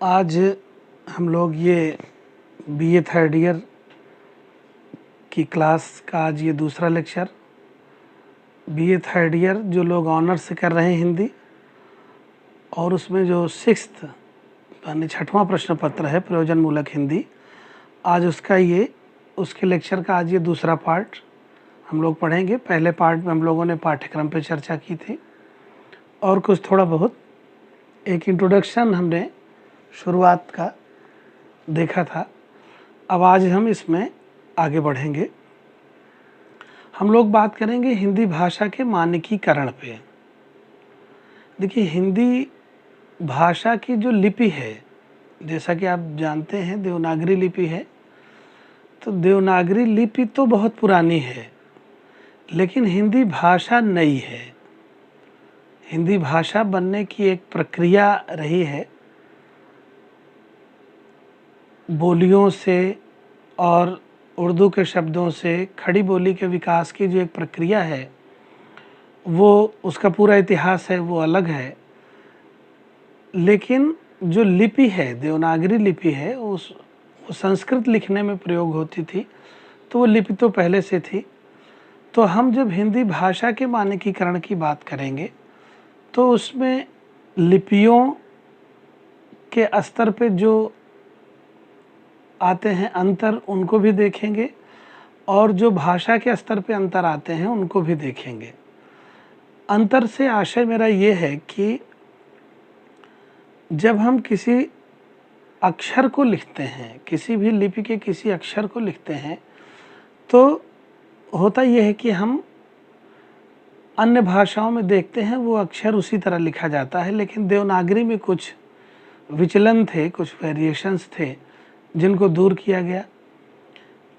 आज हम लोग ये बीए थर्ड ईयर की क्लास का आज ये दूसरा लेक्चर। बीए थर्ड ईयर जो लोग ऑनर्स से कर रहे हैं हिंदी, और उसमें जो सिक्स्थ यानी छठवां प्रश्न पत्र है प्रयोजन मूलक हिंदी, आज उसके लेक्चर का आज ये दूसरा पार्ट हम लोग पढ़ेंगे। पहले पार्ट में हम लोगों ने पाठ्यक्रम पे चर्चा की थी और कुछ थोड़ा बहुत एक इंट्रोडक्शन हमने शुरुआत का देखा था। अब आज हम इसमें आगे बढ़ेंगे। हम लोग बात करेंगे हिंदी भाषा के मानकीकरण पे। देखिए, हिंदी भाषा की जो लिपि है, जैसा कि आप जानते हैं देवनागरी लिपि है, तो देवनागरी लिपि तो बहुत पुरानी है, लेकिन हिंदी भाषा नई है। हिंदी भाषा बनने की एक प्रक्रिया रही है, बोलियों से और उर्दू के शब्दों से खड़ी बोली के विकास की जो एक प्रक्रिया है, वो उसका पूरा इतिहास है, वो अलग है। लेकिन जो लिपि है, देवनागरी लिपि है, वो संस्कृत लिखने में प्रयोग होती थी, तो वो लिपि तो पहले से थी। तो हम जब हिंदी भाषा के मानकीकरण की बात करेंगे तो उसमें लिपियों के स्तर पे जो आते हैं अंतर, उनको भी देखेंगे, और जो भाषा के स्तर पे अंतर आते हैं उनको भी देखेंगे। अंतर से आशय मेरा ये है कि जब हम किसी अक्षर को लिखते हैं, किसी भी लिपि के किसी अक्षर को लिखते हैं, तो होता यह है कि हम अन्य भाषाओं में देखते हैं वो अक्षर उसी तरह लिखा जाता है, लेकिन देवनागरी में कुछ विचलन थे, कुछ वेरिएशंस थे जिनको दूर किया गया।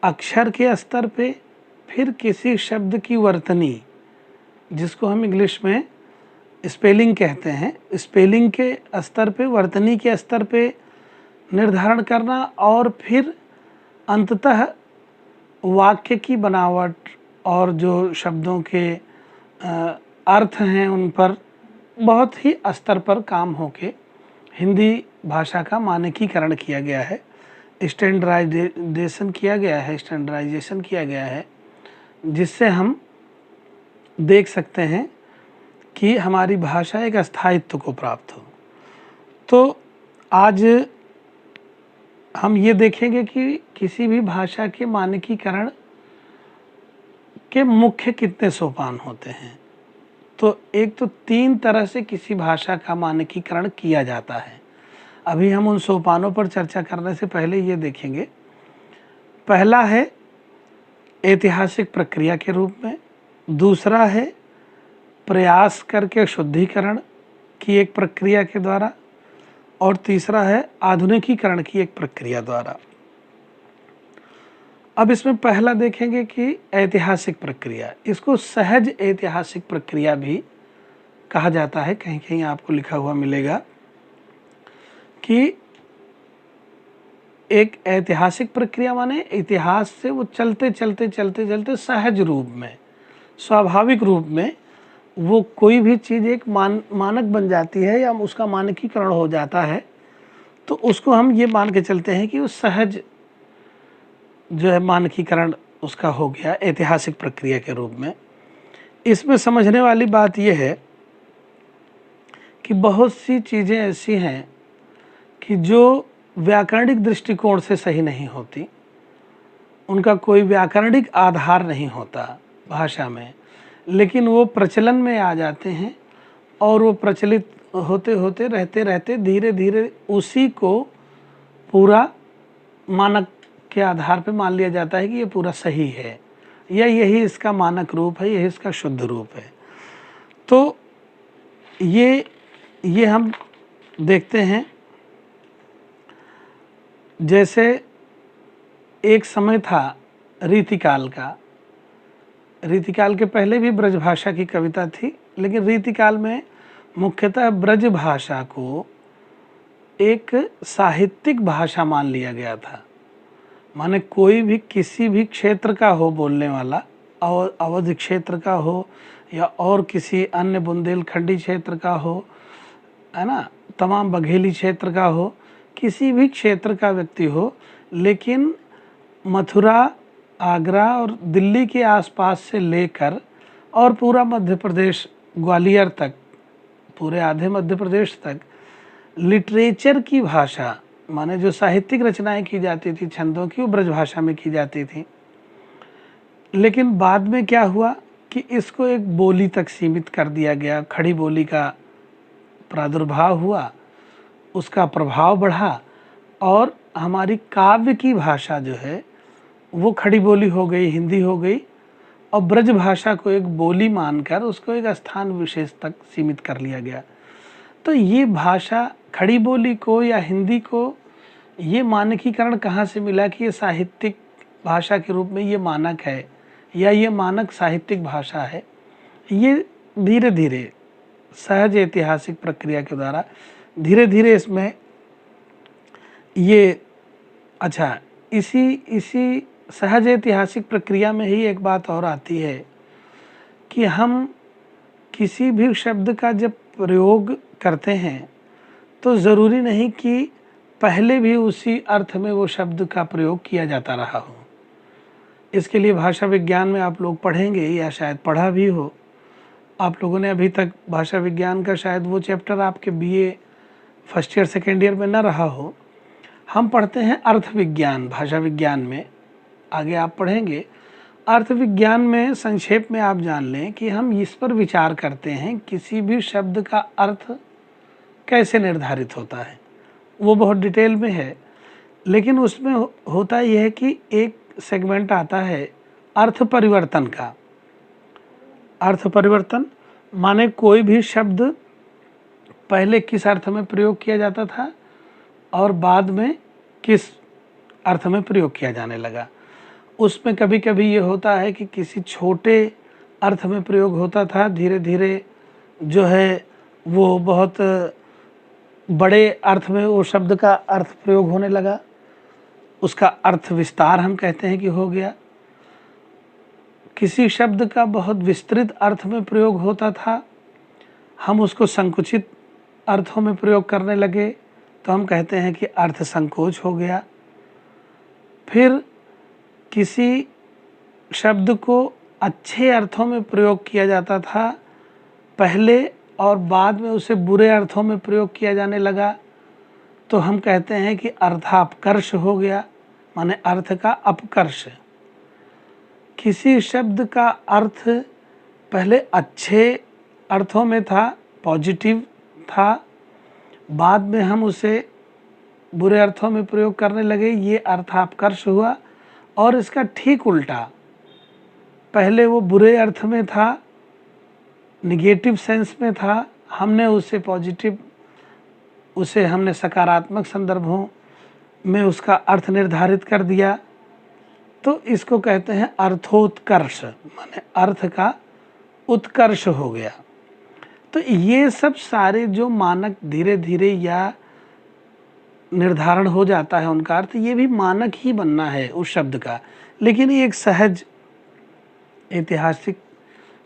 अक्षर के स्तर पे फिर किसी शब्द की वर्तनी, जिसको हम इंग्लिश में स्पेलिंग कहते हैं, स्पेलिंग के स्तर पे, वर्तनी के स्तर पे निर्धारण करना, और फिर अंततः वाक्य की बनावट और जो शब्दों के अर्थ हैं उन पर बहुत ही स्तर पर काम होके हिंदी भाषा का मानकीकरण किया गया है, स्टैंडर्डाइजेशन किया गया है, जिससे हम देख सकते हैं कि हमारी भाषा एक स्थायित्व को प्राप्त हो। तो आज हम ये देखेंगे कि किसी भी भाषा के मानकीकरण के मुख्य कितने सोपान होते हैं। तो एक तो 3 तरह से किसी भाषा का मानकीकरण किया जाता है। अभी हम उन सोपानों पर चर्चा करने से पहले ये देखेंगे। पहला है ऐतिहासिक प्रक्रिया के रूप में, दूसरा है प्रयास करके शुद्धिकरण की एक प्रक्रिया के द्वारा, और तीसरा है आधुनिकीकरण की एक प्रक्रिया द्वारा। अब इसमें पहला देखेंगे कि ऐतिहासिक प्रक्रिया। इसको सहज ऐतिहासिक प्रक्रिया भी कहा जाता है। कहीं कहीं आपको लिखा हुआ मिलेगा कि एक ऐतिहासिक प्रक्रिया माने इतिहास से वो चलते चलते सहज रूप में, स्वाभाविक रूप में वो कोई भी चीज़ एक मानक बन जाती है या उसका मानकीकरण हो जाता है, तो उसको हम ये मान के चलते हैं कि वो सहज जो है मानकीकरण उसका हो गया ऐतिहासिक प्रक्रिया के रूप में। इसमें समझने वाली बात यह है कि बहुत सी चीज़ें ऐसी हैं कि जो व्याकरणिक दृष्टिकोण से सही नहीं होती, उनका कोई व्याकरणिक आधार नहीं होता भाषा में, लेकिन वो प्रचलन में आ जाते हैं, और वो प्रचलित होते होते रहते धीरे धीरे उसी को पूरा मानक के आधार पे मान लिया जाता है कि ये पूरा सही है, या यही इसका मानक रूप है, यही इसका शुद्ध रूप है। तो ये हम देखते हैं। जैसे एक समय था रीतिकाल का। रीतिकाल के पहले भी ब्रजभाषा की कविता थी, लेकिन रीतिकाल में मुख्यतः ब्रज भाषा को एक साहित्यिक भाषा मान लिया गया था। माने कोई भी किसी भी क्षेत्र का हो बोलने वाला, और अवध क्षेत्र का हो या और किसी अन्य बुंदेलखंडी क्षेत्र का हो, है ना, तमाम बघेली क्षेत्र का हो, किसी भी क्षेत्र का व्यक्ति हो, लेकिन मथुरा, आगरा और दिल्ली के आसपास से लेकर और पूरा मध्य प्रदेश, ग्वालियर तक, पूरे आधे मध्य प्रदेश तक लिटरेचर की भाषा, माने जो साहित्यिक रचनाएं की जाती थी छंदों की, वो ब्रजभाषा में की जाती थी। लेकिन बाद में क्या हुआ कि इसको एक बोली तक सीमित कर दिया गया, खड़ी बोली का प्रादुर्भाव हुआ, उसका प्रभाव बढ़ा और हमारी काव्य की भाषा जो है वो खड़ी बोली हो गई, हिंदी हो गई, और ब्रज भाषा को एक बोली मानकर उसको एक स्थान विशेष तक सीमित कर लिया गया। तो ये भाषा, खड़ी बोली को या हिंदी को, ये मानकीकरण कहाँ से मिला कि ये साहित्यिक भाषा के रूप में ये मानक है या ये मानक साहित्यिक भाषा है? ये धीरे धीरे सहज ऐतिहासिक प्रक्रिया के द्वारा धीरे धीरे इसमें ये, अच्छा, इसी सहज ऐतिहासिक प्रक्रिया में ही एक बात और आती है कि हम किसी भी शब्द का जब प्रयोग करते हैं तो ज़रूरी नहीं कि पहले भी उसी अर्थ में वो शब्द का प्रयोग किया जाता रहा हो। इसके लिए भाषा विज्ञान में आप लोग पढ़ेंगे या शायद पढ़ा भी हो, आप लोगों ने अभी तक भाषा विज्ञान का शायद वो चैप्टर आपके BA first year second year में न रहा हो। हम पढ़ते हैं अर्थ विज्ञान, भाषा विज्ञान में आगे आप पढ़ेंगे। अर्थ विज्ञान में संक्षेप में आप जान लें कि हम इस पर विचार करते हैं किसी भी शब्द का अर्थ कैसे निर्धारित होता है, वो बहुत डिटेल में है, लेकिन उसमें होता यह है कि एक सेगमेंट आता है अर्थ परिवर्तन का। अर्थ परिवर्तन माने कोई भी शब्द पहले किस अर्थ में प्रयोग किया जाता था और बाद में किस अर्थ में प्रयोग किया जाने लगा। उसमें कभी कभी ये होता है कि किसी छोटे अर्थ में प्रयोग होता था, धीरे धीरे जो है वो बहुत बड़े अर्थ में वो शब्द का अर्थ प्रयोग होने लगा, उसका अर्थ विस्तार हम कहते हैं कि हो गया। किसी शब्द का बहुत विस्तृत अर्थ में प्रयोग होता था, हम उसको संकुचित अर्थों में प्रयोग करने लगे तो हम कहते हैं कि अर्थ संकोच हो गया। फिर किसी शब्द को अच्छे अर्थों में प्रयोग किया जाता था पहले और बाद में उसे बुरे अर्थों में प्रयोग किया जाने लगा तो हम कहते हैं कि अर्थापकर्ष हो गया, माने अर्थ का अपकर्ष। किसी शब्द का अर्थ पहले अच्छे अर्थों में था, पॉजिटिव था, बाद में हम उसे बुरे अर्थों में प्रयोग करने लगे, ये अर्थापकर्ष हुआ। और इसका ठीक उल्टा, पहले वो बुरे अर्थ में था, निगेटिव सेंस में था, हमने उसे पॉजिटिव, उसे हमने सकारात्मक संदर्भों में उसका अर्थ निर्धारित कर दिया, तो इसको कहते हैं अर्थोत्कर्ष, माने अर्थ का उत्कर्ष हो गया। तो ये सब सारे जो मानक धीरे धीरे या निर्धारण हो जाता है उनका अर्थ, ये भी मानक ही बनना है उस शब्द का, लेकिन ये एक सहज ऐतिहासिक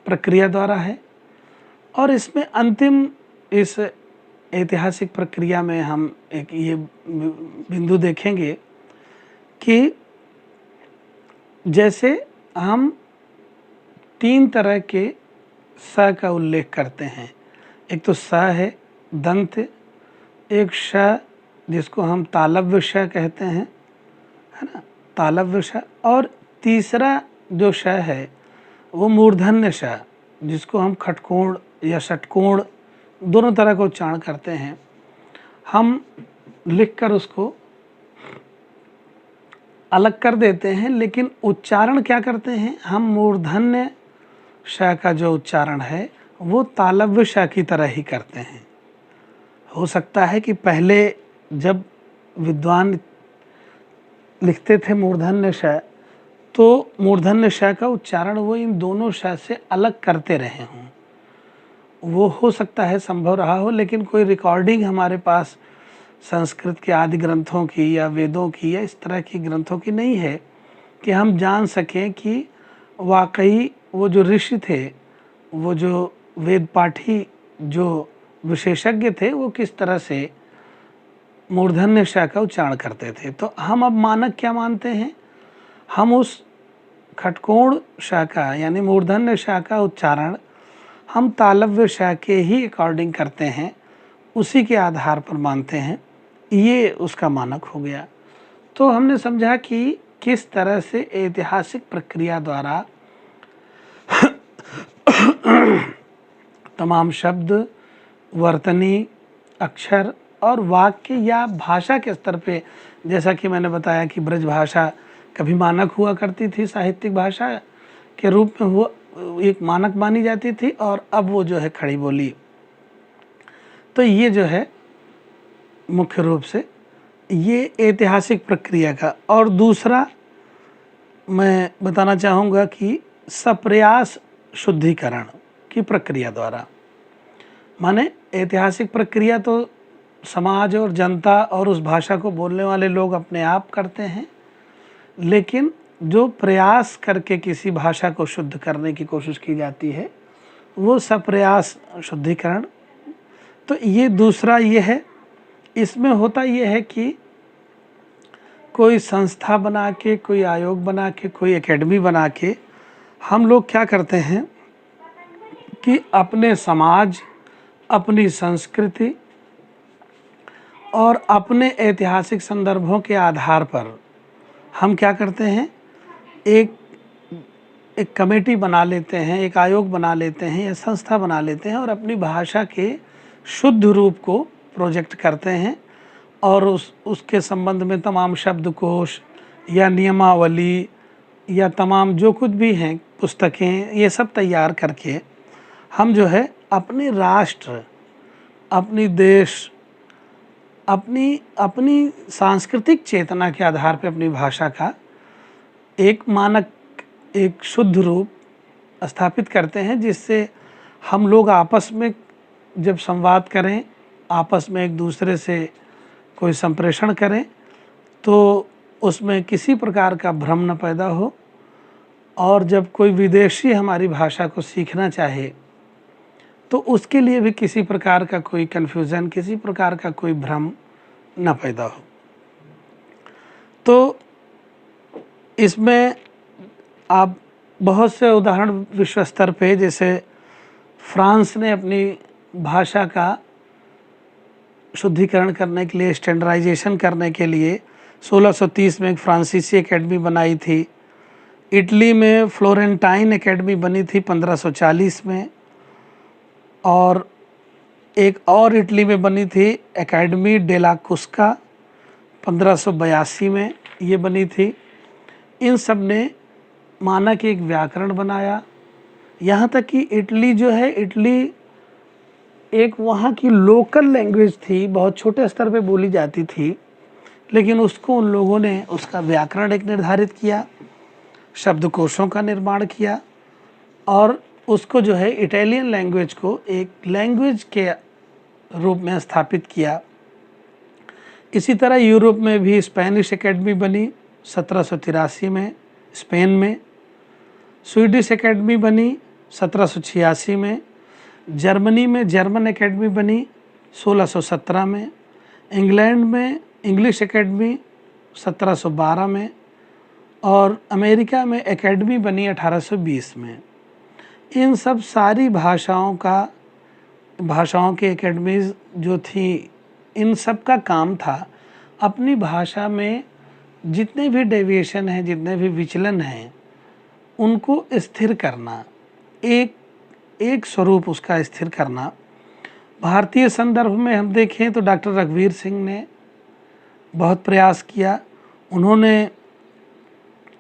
प्रक्रिया द्वारा है। और इसमें अंतिम, इस ऐतिहासिक प्रक्रिया में हम एक ये बिंदु देखेंगे कि जैसे हम 3 तरह के स का उल्लेख करते हैं। एक तो स है दंत, एक श जिसको हम तालव्य श कहते हैं, है ना, तालव्य श, और तीसरा जो श है वो मूर्धन्य श, जिसको हम खटकोण या षटकोण दोनों तरह का उच्चारण करते हैं। हम लिखकर उसको अलग कर देते हैं, लेकिन उच्चारण क्या करते हैं हम? मूर्धन्य श का जो उच्चारण है वो तालव्य श की तरह ही करते हैं। हो सकता है कि पहले जब विद्वान लिखते थे मूर्धन्य श, तो मूर्धन्य श का उच्चारण वो इन दोनों श से अलग करते रहे हों, वो हो सकता है संभव रहा हो, लेकिन कोई रिकॉर्डिंग हमारे पास संस्कृत के आदि ग्रंथों की या वेदों की या इस तरह की ग्रंथों की नहीं है कि हम जान सकें कि वाकई वो जो ऋषि थे, वो जो वेद पाठी जो विशेषज्ञ थे, वो किस तरह से मूर्धन्य श का उच्चारण करते थे। तो हम अब मानक क्या मानते हैं, हम उस खटकोण श का यानी मूर्धन्य श का उच्चारण हम तालव्य श के ही अकॉर्डिंग करते हैं, उसी के आधार पर मानते हैं, ये उसका मानक हो गया। तो हमने समझा कि किस तरह से ऐतिहासिक प्रक्रिया द्वारा तमाम शब्द, वर्तनी, अक्षर और वाक्य या भाषा के स्तर पे, जैसा कि मैंने बताया कि ब्रज भाषा कभी मानक हुआ करती थी, साहित्यिक भाषा के रूप में हुआ एक मानक मानी जाती थी, और अब वो जो है खड़ी बोली। तो ये जो है मुख्य रूप से ये ऐतिहासिक प्रक्रिया का। और दूसरा मैं बताना चाहूँगा कि सप्रयास शुद्धिकरण की प्रक्रिया द्वारा, माने ऐतिहासिक प्रक्रिया तो समाज और जनता और उस भाषा को बोलने वाले लोग अपने आप करते हैं, लेकिन जो प्रयास करके किसी भाषा को शुद्ध करने की कोशिश की जाती है वो सप्रयास शुद्धिकरण। तो ये दूसरा ये है। इसमें होता ये है कि कोई संस्था बना के, कोई आयोग बना के, कोई एकेडमी बना के हम लोग क्या करते हैं कि अपने समाज, अपनी संस्कृति और अपने ऐतिहासिक संदर्भों के आधार पर हम क्या करते हैं, एक कमेटी बना लेते हैं, एक आयोग बना लेते हैं या संस्था बना लेते हैं और अपनी भाषा के शुद्ध रूप को प्रोजेक्ट करते हैं और उसके संबंध में तमाम शब्दकोश या नियमावली या तमाम जो कुछ भी हैं पुस्तकें, ये सब तैयार करके हम जो है अपने राष्ट्र, अपनी देश, अपनी सांस्कृतिक चेतना के आधार पर अपनी भाषा का एक मानक, एक शुद्ध रूप स्थापित करते हैं, जिससे हम लोग आपस में जब संवाद करें, आपस में एक दूसरे से कोई संप्रेषण करें, तो उसमें किसी प्रकार का भ्रम न पैदा हो। और जब कोई विदेशी हमारी भाषा को सीखना चाहे तो उसके लिए भी किसी प्रकार का कोई कन्फ्यूज़न, किसी प्रकार का कोई भ्रम न पैदा हो। तो इसमें आप बहुत से उदाहरण विश्व स्तर पे, जैसे फ्रांस ने अपनी भाषा का शुद्धिकरण करने के लिए, स्टैंडर्डाइजेशन करने के लिए 1630 में एक फ्रांसीसी एकेडमी बनाई थी। इटली में फ्लोरेंटाइन एकेडमी बनी थी 1540 में, और एक और इटली में बनी थी एकेडमी डेला कुस्का 1582 में ये बनी थी। इन सब ने मानक एक व्याकरण बनाया। यहाँ तक कि इटली जो है, इटली एक वहाँ की लोकल लैंग्वेज थी, बहुत छोटे स्तर पे बोली जाती थी, लेकिन उसको उन लोगों ने उसका व्याकरण एक निर्धारित किया, शब्दकोशों का निर्माण किया और उसको जो है इटालियन लैंग्वेज को एक लैंग्वेज के रूप में स्थापित किया। इसी तरह यूरोप में भी स्पेनिश एकेडमी बनी 1783 में स्पेन में, स्वीडिश एकेडमी बनी 1786 में, जर्मनी में जर्मन एकेडमी बनी 1617 में, इंग्लैंड में इंग्लिश एकेडमी 1712 में, और अमेरिका में एकेडमी बनी 1820 में। इन सब सारी भाषाओं की एकेडमीज़ जो थी, इन सब का काम था अपनी भाषा में जितने भी डेविएशन हैं, जितने भी विचलन हैं, उनको स्थिर करना, एक स्वरूप उसका स्थिर करना। भारतीय संदर्भ में हम देखें तो डॉक्टर रघुवीर सिंह ने बहुत प्रयास किया। उन्होंने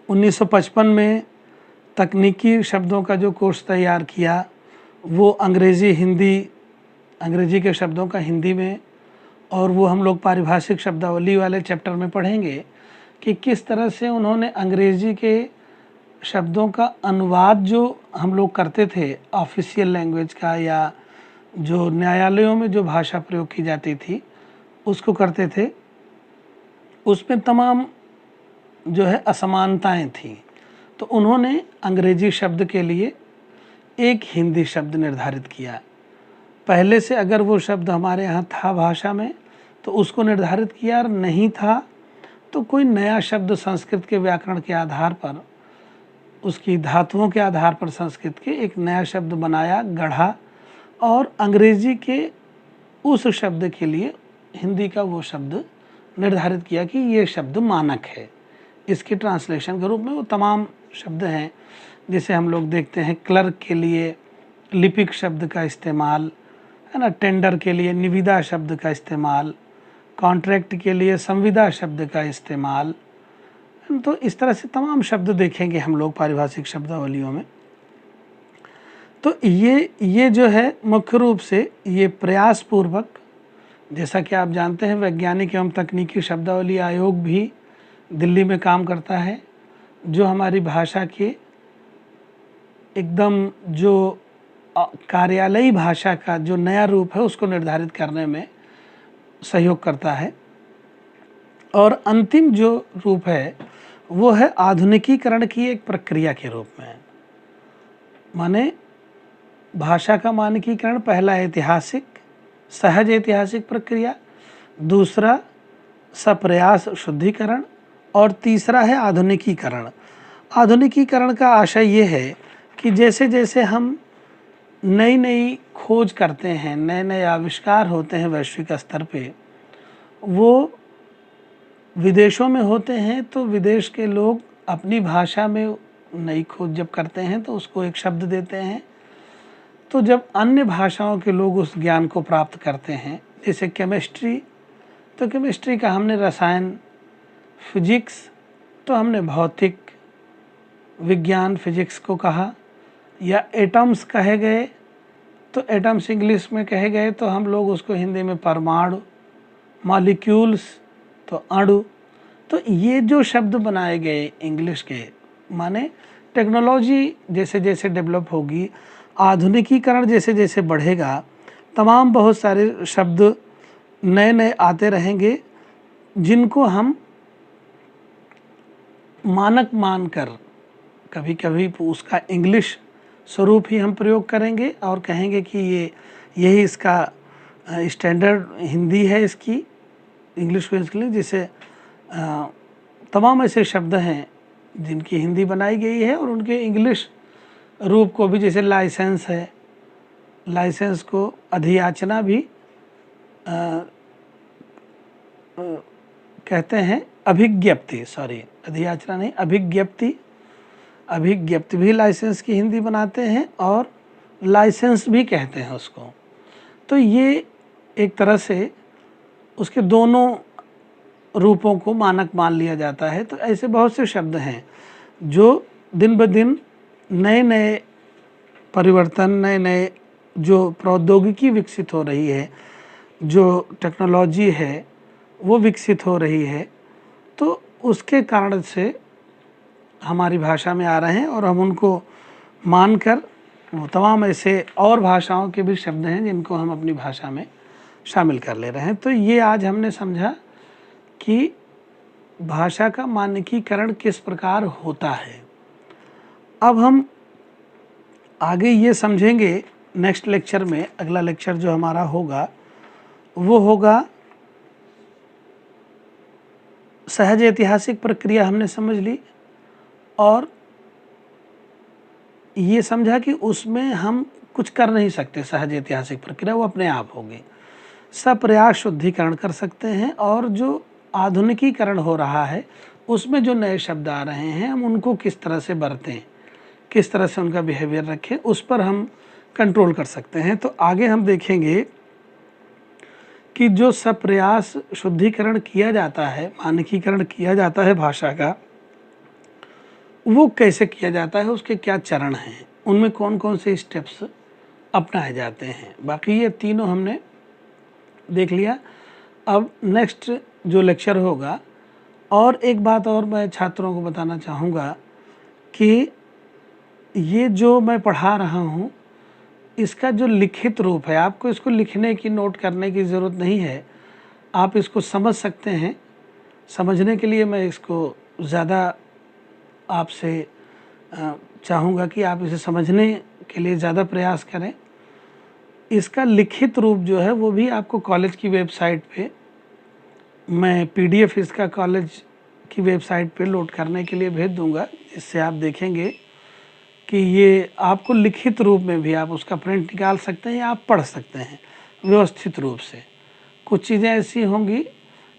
1955 में तकनीकी शब्दों का जो कोर्स तैयार किया, वो अंग्रेजी के शब्दों का हिंदी में, और वो हम लोग पारिभाषिक शब्दावली वाले चैप्टर में पढ़ेंगे कि किस तरह से उन्होंने अंग्रेजी के शब्दों का अनुवाद जो हम लोग करते थे ऑफिशियल लैंग्वेज का, या जो न्यायालयों में जो भाषा प्रयोग की जाती थी उसको करते थे, उसमें तमाम जो है असमानताएं थीं। तो उन्होंने अंग्रेजी शब्द के लिए एक हिंदी शब्द निर्धारित किया। पहले से अगर वो शब्द हमारे यहाँ था भाषा में, तो उसको निर्धारित किया, और नहीं था तो कोई नया शब्द संस्कृत के व्याकरण के आधार पर, उसकी धातुओं के आधार पर संस्कृत के एक नया शब्द बनाया, गढ़ा, और अंग्रेजी के उस शब्द के लिए हिंदी का वो शब्द निर्धारित किया कि ये शब्द मानक है। इसके ट्रांसलेशन के रूप में वो तमाम शब्द हैं, जैसे हम लोग देखते हैं क्लर्क के लिए लिपिक शब्द का इस्तेमाल है ना, टेंडर के लिए निविदा शब्द का इस्तेमाल, कॉन्ट्रैक्ट के लिए संविदा शब्द का इस्तेमाल। तो इस तरह से तमाम शब्द देखेंगे हम लोग पारिभाषिक शब्दावलियों में। तो ये जो है मुख्य रूप से ये प्रयास पूर्वक, जैसा कि आप जानते हैं वैज्ञानिक एवं तकनीकी शब्दावली आयोग भी दिल्ली में काम करता है, जो हमारी भाषा के एकदम जो कार्यालयी भाषा का जो नया रूप है उसको निर्धारित करने में सहयोग करता है। और अंतिम जो रूप है वो है आधुनिकीकरण की एक प्रक्रिया के रूप में। माने भाषा का मानकीकरण, पहला ऐतिहासिक सहज ऐतिहासिक प्रक्रिया, दूसरा सप्रयास शुद्धिकरण, और तीसरा है आधुनिकीकरण। आधुनिकीकरण का आशय ये है कि जैसे जैसे हम नई नई खोज करते हैं, नए नए आविष्कार होते हैं वैश्विक स्तर पे, वो विदेशों में होते हैं, तो विदेश के लोग अपनी भाषा में नई खोज जब करते हैं तो उसको एक शब्द देते हैं। तो जब अन्य भाषाओं के लोग उस ज्ञान को प्राप्त करते हैं, जैसे केमिस्ट्री, तो केमिस्ट्री का हमने रसायन, फिजिक्स तो हमने भौतिक विज्ञान फिजिक्स को कहा, या एटम्स कहे गए तो एटम्स इंग्लिश में कहे गए तो हम लोग उसको हिंदी में परमाणु, मॉलिक्यूल्स तो अणु। तो ये जो शब्द बनाए गए इंग्लिश के, माने टेक्नोलॉजी जैसे जैसे डेवलप होगी, आधुनिकीकरण जैसे जैसे बढ़ेगा, तमाम बहुत सारे शब्द नए नए आते रहेंगे जिनको हम मानक मानकर कभी कभी उसका इंग्लिश स्वरूप ही हम प्रयोग करेंगे और कहेंगे कि यही इसका स्टैंडर्ड हिंदी है, इसकी इंग्लिश में इसके लिए। जैसे तमाम ऐसे शब्द हैं जिनकी हिंदी बनाई गई है और उनके इंग्लिश रूप को भी, जैसे लाइसेंस है, लाइसेंस को अधियाचना भी कहते हैं, अभिज्ञप्ति, सॉरी अधियाचना नहीं, अभिज्ञप्ति, अभिज्ञप्ति भी लाइसेंस की हिंदी बनाते हैं और लाइसेंस भी कहते हैं उसको। तो ये एक तरह से उसके दोनों रूपों को मानक मान लिया जाता है। तो ऐसे बहुत से शब्द हैं जो दिन ब दिन नए नए परिवर्तन, नए नए जो प्रौद्योगिकी विकसित हो रही है, जो टेक्नोलॉजी है वो विकसित हो रही है, तो उसके कारण से हमारी भाषा में आ रहे हैं और हम उनको मानकर वो तमाम ऐसे और भाषाओं के भी शब्द हैं जिनको हम अपनी भाषा में शामिल कर ले रहे हैं। तो ये आज हमने समझा कि भाषा का मानकीकरण किस प्रकार होता है। अब हम आगे ये समझेंगे नेक्स्ट लेक्चर में। अगला लेक्चर जो हमारा होगा वो होगा सहज ऐतिहासिक प्रक्रिया, हमने समझ ली और ये समझा कि उसमें हम कुछ कर नहीं सकते, सहज ऐतिहासिक प्रक्रिया वो अपने आप होगी। सप्रयास शुद्धिकरण कर सकते हैं और जो आधुनिकीकरण हो रहा है उसमें जो नए शब्द आ रहे हैं हम उनको किस तरह से बरतें, किस तरह से उनका बिहेवियर रखें, उस पर हम कंट्रोल कर सकते हैं। तो आगे हम देखेंगे कि जो सप्रयास शुद्धिकरण किया जाता है, मानकीकरण किया जाता है भाषा का, वो कैसे किया जाता है, उसके क्या चरण हैं, उनमें कौन कौन से स्टेप्स अपनाए जाते हैं। बाकी ये तीनों हमने देख लिया। अब नेक्स्ट जो लेक्चर होगा, और एक बात और मैं छात्रों को बताना चाहूँगा कि ये जो मैं पढ़ा रहा हूँ इसका जो लिखित रूप है, आपको इसको लिखने की, नोट करने की ज़रूरत नहीं है, आप इसको समझ सकते हैं। समझने के लिए मैं इसको ज़्यादा आपसे चाहूँगा कि आप इसे समझने के लिए ज़्यादा प्रयास करें। इसका लिखित रूप जो है वो भी आपको कॉलेज की वेबसाइट पे मैं पीडीएफ इसका कॉलेज की वेबसाइट पे लोड करने के लिए भेज दूंगा, जिससे आप देखेंगे कि ये आपको लिखित रूप में भी आप उसका प्रिंट निकाल सकते हैं या आप पढ़ सकते हैं व्यवस्थित रूप से। कुछ चीज़ें ऐसी होंगी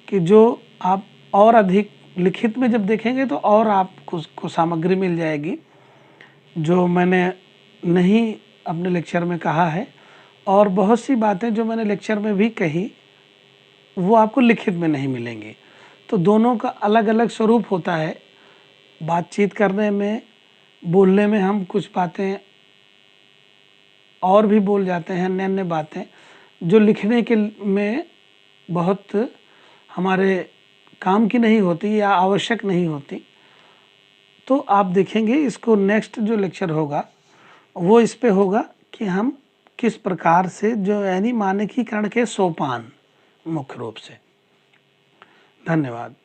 कि जो आप और अधिक लिखित में जब देखेंगे तो और आपको सामग्री मिल जाएगी जो मैंने नहीं अपने लेक्चर में कहा है, और बहुत सी बातें जो मैंने लेक्चर में भी कही वो आपको लिखित में नहीं मिलेंगी। तो दोनों का अलग अलग स्वरूप होता है। बातचीत करने में, बोलने में हम कुछ बातें और भी बोल जाते हैं, अन्य अन्य बातें जो लिखने के में बहुत हमारे काम की नहीं होती या आवश्यक नहीं होती। तो आप देखेंगे इसको नेक्स्ट जो लेक्चर होगा वो इस पे होगा कि हम किस प्रकार से जो यानी मानकीकरण के सोपान मुख्य रूप से। धन्यवाद।